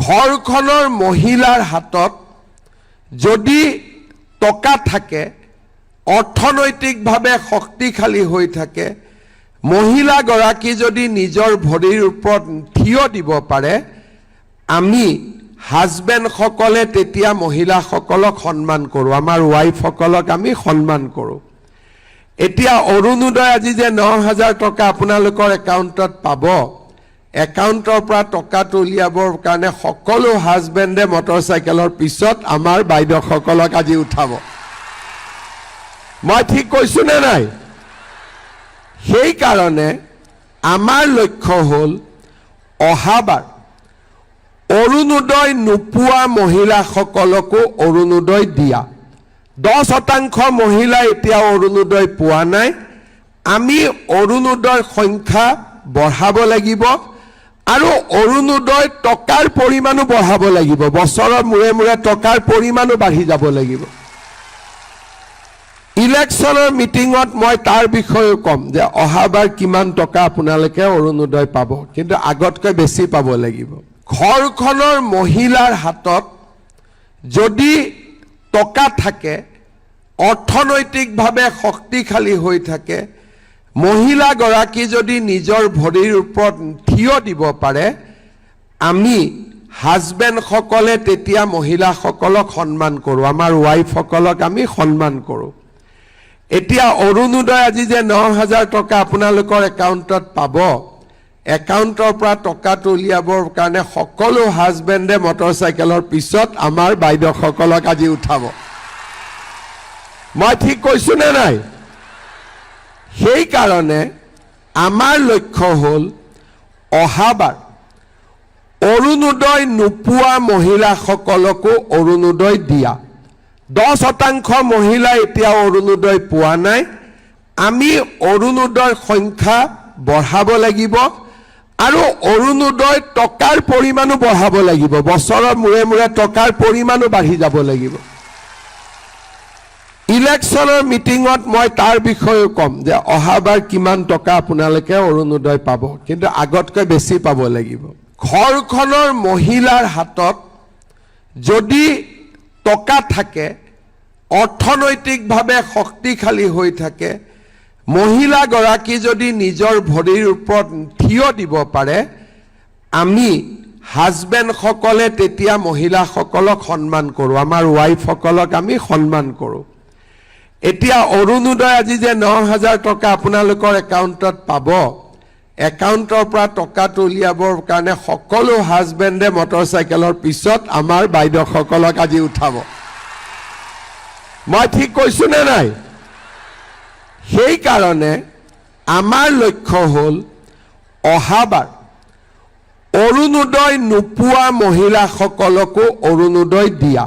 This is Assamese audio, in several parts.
ঘৰখনৰ মহিলাৰ হাতত যদি টকা থাকে, অৰ্থনৈতিকভাৱে শক্তিশালী হৈ থাকে, মহিলাগৰাকী যদি নিজৰ ভৰিৰ ওপৰত থিয় দিব পাৰে, আমি হাজবেণ্ডসকলে তেতিয়া মহিলাসকলক সন্মান কৰোঁ, আমাৰ ৱাইফসকলক আমি সন্মান কৰোঁ। এতিয়া অৰুণোদয় আজি যে ৯,০০০ টকা আপোনালোকৰ একাউণ্টত পাব, একাউণ্টৰ পৰা টকাটো উলিয়াবৰ কাৰণে সকলো হাজবেণ্ডে মটৰচাইকেলৰ পিছত আমাৰ বাইদেউসকলক আজি উঠাব। মই ঠিক কৈছোঁ নে নাই? সেইকাৰণে আমাৰ লক্ষ্য হ'ল অহাবাৰ অৰুণোদয় নোপোৱা মহিলাসকলকো অৰুণোদয় দিয়া। 10% মহিলা এতিয়াও অৰুণোদয় পোৱা নাই। আমি অৰুণোদয়ৰ সংখ্যা বঢ়াব লাগিব আৰু অৰুণোদয় টকাৰ পৰিমাণো বঢ়াব লাগিব। বছৰৰ মূৰে মূৰে টকাৰ পৰিমাণো বাঢ়ি যাব লাগিব। ইলেকশ্যনৰ মিটিঙত মই তাৰ বিষয়েও ক'ম যে অহাবাৰ কিমান টকা আপোনালোকে অৰুণোদয় পাব, কিন্তু আগতকৈ বেছি পাব লাগিব। ঘৰখনৰ মহিলাৰ হাতত যদি টকা থাকে, অৰ্থনৈতিকভাৱে শক্তিশালী হৈ থাকে, মহিলাগৰাকী যদি নিজৰ ভৰিৰ ওপৰত থিয় দিব পাৰে, আমি হাজবেণ্ডসকলে তেতিয়া মহিলাসকলক সন্মান কৰোঁ, আমাৰ ৱাইফসকলক আমি সন্মান কৰোঁ। এতিয়া অৰুণোদয় আজি যে ৯,০০০ টকা আপোনালোকৰ একাউণ্টত পাব, একাউণ্টৰ পৰা টকাটো উলিয়াবৰ কাৰণে সকলো হাজবেণ্ডে মটৰচাইকেলৰ পিছত আমাৰ বাইদেউসকলক আজি উঠাব। মই ঠিক কৈছোঁ নে নাই? সেইকাৰণে আমাৰ লক্ষ্য হ'ল অহাবাৰ অৰুণোদয় নোপোৱা মহিলাসকলকো অৰুণোদয় দিয়া। 10% মহিলা এতিয়াও অৰুণোদয় পোৱা নাই। আমি অৰুণোদয়ৰ সংখ্যা বঢ়াব লাগিব আৰু অৰুণোদয় টকাৰ পৰিমাণো বঢ়াব লাগিব। বছৰৰ মূৰে মূৰে টকাৰ পৰিমাণো বাঢ়ি যাব লাগিব। ইলেকশ্যনৰ মিটিঙত মই তাৰ বিষয়েও ক'ম যে অহাবাৰ কিমান টকা আপোনালোকে অৰুণোদয় পাব, কিন্তু আগতকৈ বেছি পাব লাগিব। ঘৰখনৰ মহিলাৰ হাতত যদি টকা থাকে, অৰ্থনৈতিকভাৱে শক্তিশালী হৈ থাকে, মহিলাগৰাকী যদি নিজৰ ভৰিৰ ওপৰত থিয় দিব পাৰে, আমি হাজবেণ্ডসকলে তেতিয়া মহিলাসকলক সন্মান কৰোঁ, আমাৰ ৱাইফসকলক আমি সন্মান কৰোঁ। এতিয়া অৰুণোদয় আজি যে ৯,০০০ টকা আপোনালোকৰ একাউণ্টত পাব, একাউণ্টৰ পৰা টকাটো উলিয়াবৰ কাৰণে সকলো হাজবেণ্ডে মটৰচাইকেলৰ পিছত আমাৰ বাইদেউসকলক আজি উঠাব। মই ঠিক কৈছোঁ নে নাই? সেইকাৰণে আমাৰ লক্ষ্য হ'ল অহাবাৰ অৰুণোদয় নোপোৱা মহিলাসকলকো অৰুণোদয় দিয়া।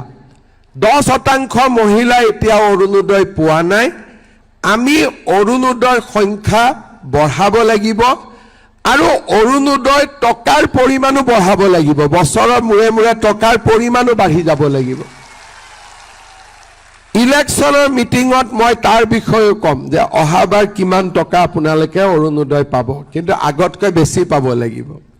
10% মহিলা এতিয়াও অৰুণোদয় পোৱা নাই। আমি অৰুণোদয়ৰ সংখ্যা বঢ়াব লাগিব আৰু অৰুণোদয় টকাৰ পৰিমাণো বঢ়াব লাগিব। বছৰৰ মূৰে মূৰে টকাৰ পৰিমাণো বাঢ়ি যাব লাগিব। ইলেকশ্যনৰ মিটিঙত মই তাৰ বিষয়েও ক'ম যে অহাবাৰ কিমান টকা আপোনালোকে অৰুণোদয় পাব, কিন্তু আগতকৈ বেছি পাব লাগিব।